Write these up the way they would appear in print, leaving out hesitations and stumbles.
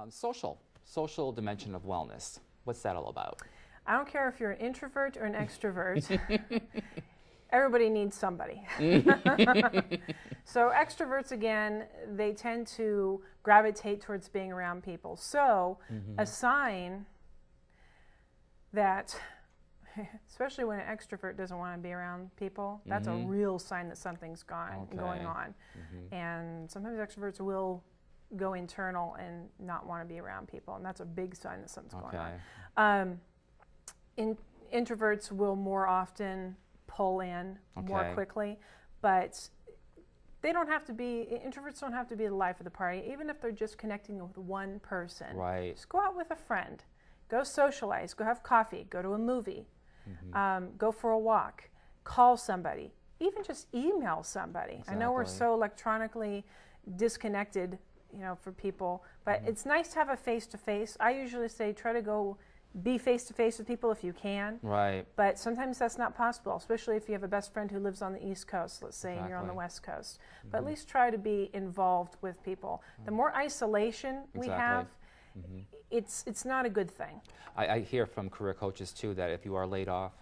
Social dimension of wellness. What's that all about? I don't care if you're an introvert or an extrovert. Everybody needs somebody. So extroverts, again, they tend to gravitate towards being around people. So a sign that, especially when an extrovert doesn't want to be around people, that's a real sign that something's going on. And sometimes extroverts will go internal and not want to be around people, and that's a big sign that something's going on. Introverts will more often pull in more quickly, but they don't have to be, introverts don't have to be the life of the party, even if they're just connecting with one person. Right. Just go out with a friend, go socialize, go have coffee, go to a movie, go for a walk, call somebody, even just email somebody. Exactly. I know we're so electronically disconnected, you know, for people, but it's nice to have a face-to-face. I usually say try to go be face-to-face with people if you can. Right. But sometimes that's not possible, especially if you have a best friend who lives on the East Coast, let's say, and you're on the West Coast. But at least try to be involved with people. The more isolation we have, it's not a good thing. I hear from career coaches, too, that if you are laid off,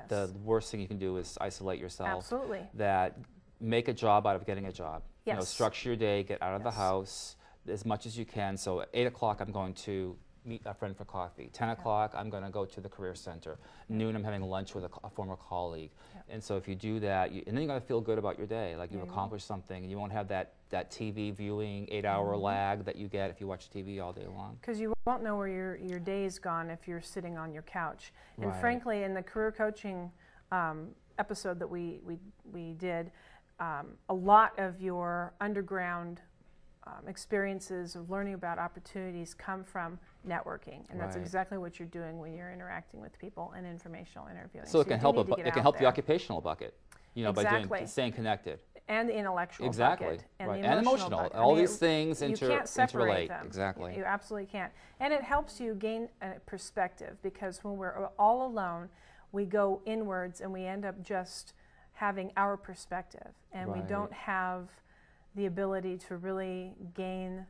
the worst thing you can do is isolate yourself. Absolutely. That make a job out of getting a job. Yes. You know, structure your day, get out of the house as much as you can. So at 8 o'clock, I'm going to meet a friend for coffee. 10 o'clock, I'm going to go to the career center. Noon, I'm having lunch with a former colleague. And so if you do that, and then you're going to feel good about your day, like you've accomplished something, and you won't have that TV viewing 8-hour lag that you get if you watch TV all day long. Because you won't know where your day is gone if you're sitting on your couch. And frankly, in the career coaching episode that we did, a lot of your underground experiences of learning about opportunities come from networking, and that's exactly what you're doing when you're interacting with people and informational interviewing. So it can help the occupational bucket, you know, by staying connected. And the intellectual bucket. And the emotional bucket. All these things you can't separate them. Exactly. You absolutely can't. And it helps you gain a perspective, because when we're all alone, we go inwards and we end up just having our perspective, and we don't have the ability to really gain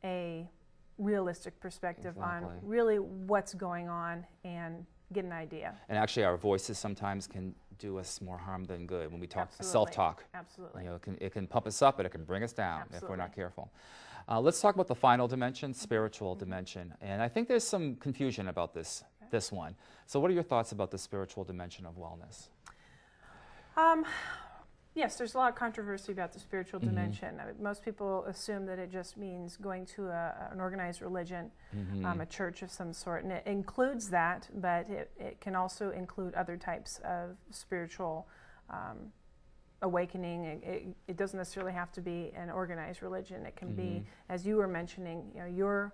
a realistic perspective on really what's going on and get an idea. And actually our voices sometimes can do us more harm than good when we talk, self-talk. Absolutely. You know, it can pump us up, but it can bring us down if we're not careful. Let's talk about the final dimension, spiritual dimension. And I think there's some confusion about this one. So what are your thoughts about the spiritual dimension of wellness? Yes, there's a lot of controversy about the spiritual dimension. Most people assume that it just means going to an organized religion, a church of some sort, and it includes that, but it can also include other types of spiritual awakening. It doesn't necessarily have to be an organized religion. It can be, as you were mentioning, you know,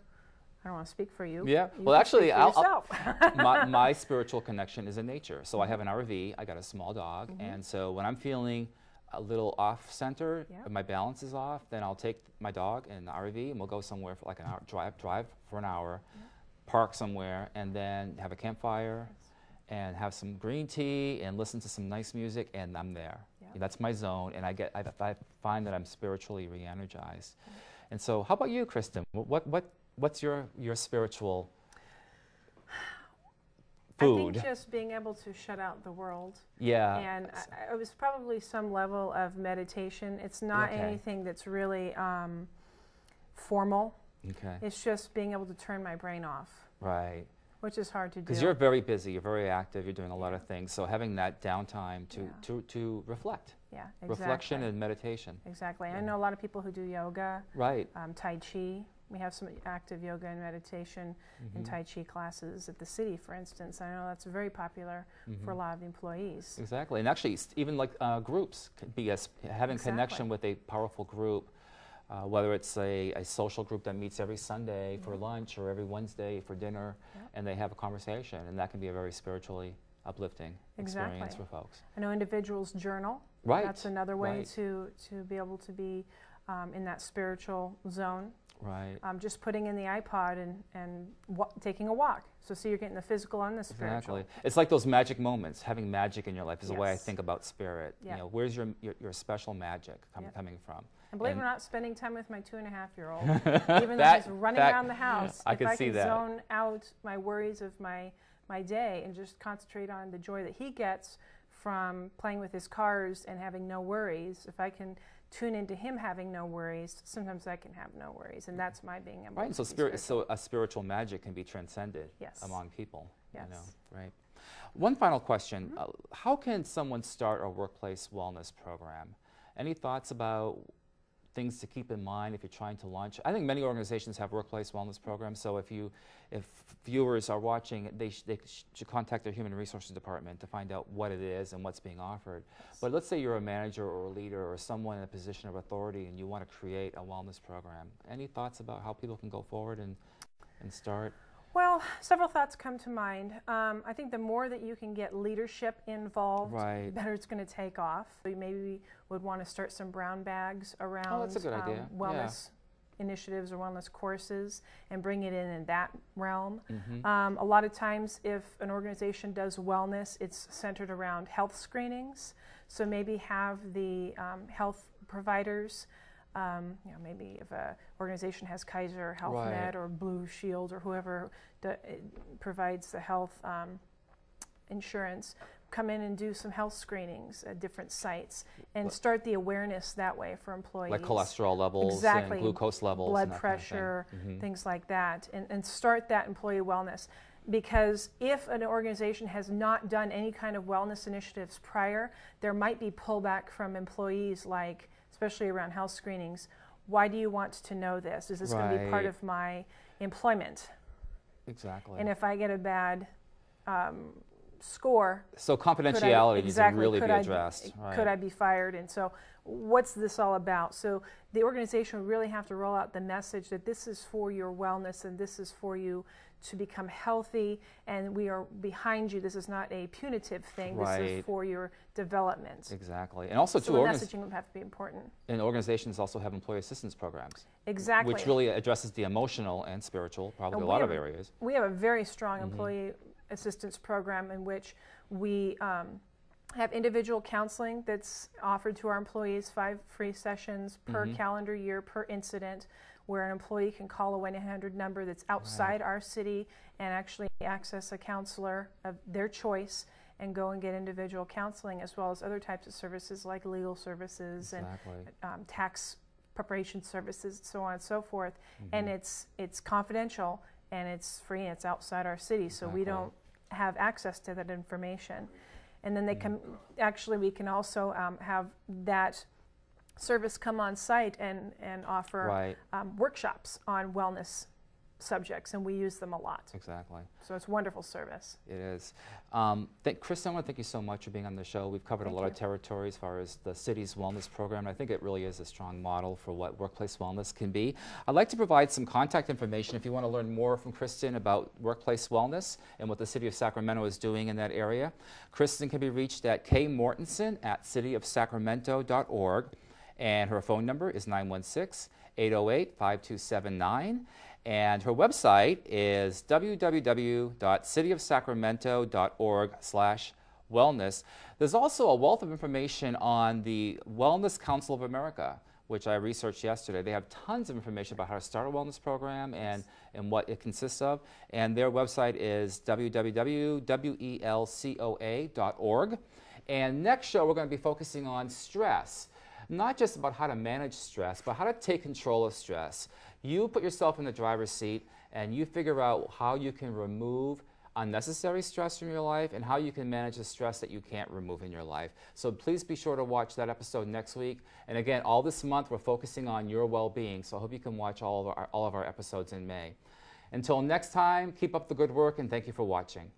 I don't want to speak for you. Yeah. You well, actually, my spiritual connection is in nature. So I have an RV. I got a small dog, and so when I'm feeling a little off-center, my balance is off, then I'll take my dog in the RV and we'll go somewhere for like an hour, drive for an hour, park somewhere, and then have a campfire and have some green tea and listen to some nice music, and I'm there. That's my zone, and I find that I'm spiritually re-energized. And so, how about you, Kristin? What's your spiritual food? I think just being able to shut out the world. Yeah. And it was probably some level of meditation. It's not anything that's really formal. Okay. It's just being able to turn my brain off. Right. Which is hard to do. Because you're very busy, you're very active, you're doing a lot of things. So having that downtime to reflect. Yeah, exactly. Reflection and meditation. Exactly. I know a lot of people who do yoga. Right. Tai Chi. We have some active yoga and meditation and Tai Chi classes at the city, for instance. I know that's very popular for a lot of employees. Exactly. And actually, even like groups, can be having connection with a powerful group, whether it's a social group that meets every Sunday for lunch or every Wednesday for dinner, and they have a conversation. And that can be a very spiritually uplifting experience for folks. I know individuals journal. Right. That's another way to be able to be in that spiritual zone. Right. Just putting in the iPod and taking a walk. So you're getting the physical and the spiritual. Exactly. It's like those magic moments. Having magic in your life is the way I think about spirit. Yeah. You know, where's your special magic coming from? And believe it or not, spending time with my 2.5-year-old, even though he's running around the house, I can zone out my worries of my day and just concentrate on the joy that he gets from playing with his cars and having no worries, if I can tune into him having no worries, sometimes I can have no worries, and that's my being able to be so a spiritual magic can be transcended among people. Yes. You know, right. One final question. How can someone start a workplace wellness program? Any thoughts about things to keep in mind if you're trying to launch? I think many organizations have workplace wellness programs, so if viewers are watching, they should contact their human resources department to find out what it is and what's being offered. Yes. But let's say you're a manager or a leader or someone in a position of authority and you want to create a wellness program. Any thoughts about how people can go forward and start? Well, several thoughts come to mind. I think the more that you can get leadership involved, the better it's going to take off. You maybe would want to start some brown bags around that's a good idea. Wellness initiatives or wellness courses and bring it in that realm. A lot of times if an organization does wellness, it's centered around health screenings. So maybe have the health providers, maybe if an organization has Kaiser HealthNet or Blue Shield or whoever provides the health insurance, come in and do some health screenings at different sites and start the awareness that way for employees. Like cholesterol levels and glucose levels. Blood pressure, things like that. And start that employee wellness. Because if an organization has not done any kind of wellness initiatives prior, there might be pullback from employees, like especially around health screenings. Why do you want to know this? Is this going to be part of my employment? Exactly. And if I get a bad score, so confidentiality needs to really be addressed. Could I be fired? And so what's this all about? So the organization would really have to roll out the message that this is for your wellness and this is for you to become healthy, and we are behind you. This is not a punitive thing. This is for your development. Exactly. And also so the messaging would have to be important. And organizations also have employee assistance programs. Exactly. Which really addresses the emotional and spiritual, probably a lot of areas. We have a very strong employee assistance program in which we have individual counseling that's offered to our employees, 5 free sessions per calendar year, per incident, where an employee can call a 1-800 number that's outside our city and actually access a counselor of their choice and go and get individual counseling, as well as other types of services like legal services and tax preparation services, so on and so forth. And it's confidential and it's free and it's outside our city, so we don't have access to that information. And then they can we can also have that service come on site and offer workshops on wellness subjects, and we use them a lot. Exactly. So it's a wonderful service. It is. Kristin, I want to thank you so much for being on the show. We've covered a lot of territory as far as the city's wellness program. I think it really is a strong model for what workplace wellness can be. I'd like to provide some contact information if you want to learn more from Kristin about workplace wellness and what the City of Sacramento is doing in that area. Kristin can be reached at kmortensen@cityofsacramento.org, and her phone number is 916-808-5279. And her website is www.cityofsacramento.org/wellness. There's also a wealth of information on the Wellness Council of America, which I researched yesterday. They have tons of information about how to start a wellness program and what it consists of. And their website is www.welcoa.org. And next show, we're going to be focusing on stress. Not just about how to manage stress, but how to take control of stress. You put yourself in the driver's seat and you figure out how you can remove unnecessary stress from your life and how you can manage the stress that you can't remove in your life. So please be sure to watch that episode next week. And again, all this month we're focusing on your well-being, so I hope you can watch all of our episodes in May. Until next time, keep up the good work and thank you for watching.